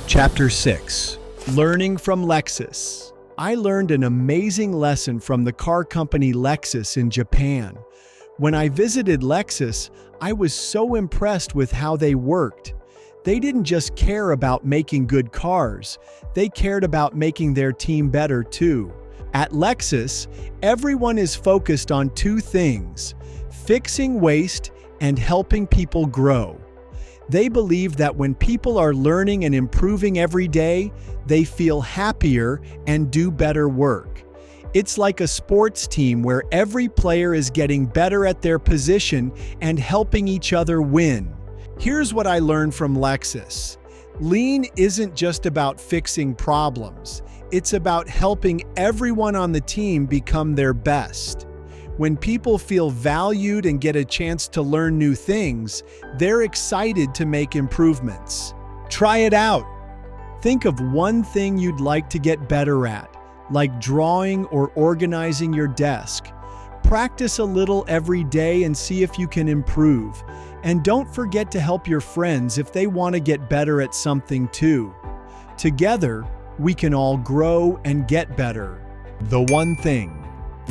Chapter 6. Learning from Lexus. I learned an amazing lesson from the car company Lexus in Japan. When I visited Lexus, I was so impressed with how they worked. They didn't just care about making good cars, they cared about making their team better too. At Lexus, everyone is focused on two things: fixing waste and helping people grow. They believe that when people are learning and improving every day, they feel happier and do better work. It's like a sports team where every player is getting better at their position and helping each other win. Here's what I learned from Lexus. Lean isn't just about fixing problems. It's about helping everyone on the team become their best. When people feel valued and get a chance to learn new things, they're excited to make improvements. Try it out. Think of one thing you'd like to get better at, like drawing or organizing your desk. Practice a little every day and see if you can improve. And don't forget to help your friends if they want to get better at something too. Together, we can all grow and get better. The one thing.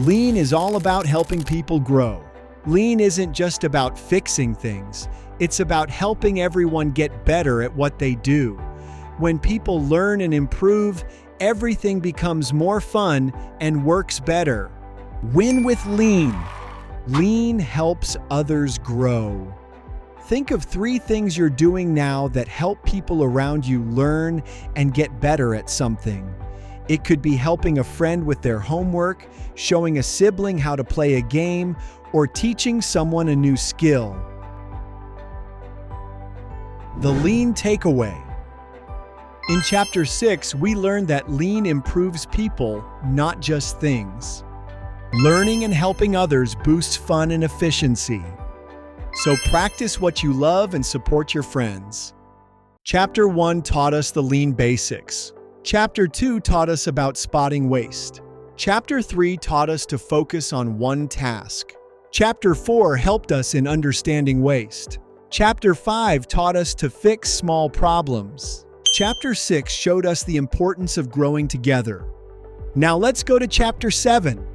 Lean is all about helping people grow. Lean isn't just about fixing things. It's about helping everyone get better at what they do. When people learn and improve, everything becomes more fun and works better. Win with Lean. Lean helps others grow. Think of 3 things you're doing now that help people around you learn and get better at something. It could be helping a friend with their homework, showing a sibling how to play a game, or teaching someone a new skill. The Lean Takeaway. In Chapter 6, we learned that Lean improves people, not just things. Learning and helping others boosts fun and efficiency. So practice what you love and support your friends. Chapter 1 taught us the Lean basics. Chapter 2 taught us about spotting waste. Chapter 3 taught us to focus on one task. Chapter 4 helped us in understanding waste. Chapter 5 taught us to fix small problems. Chapter 6 showed us the importance of growing together. Now let's go to Chapter 7.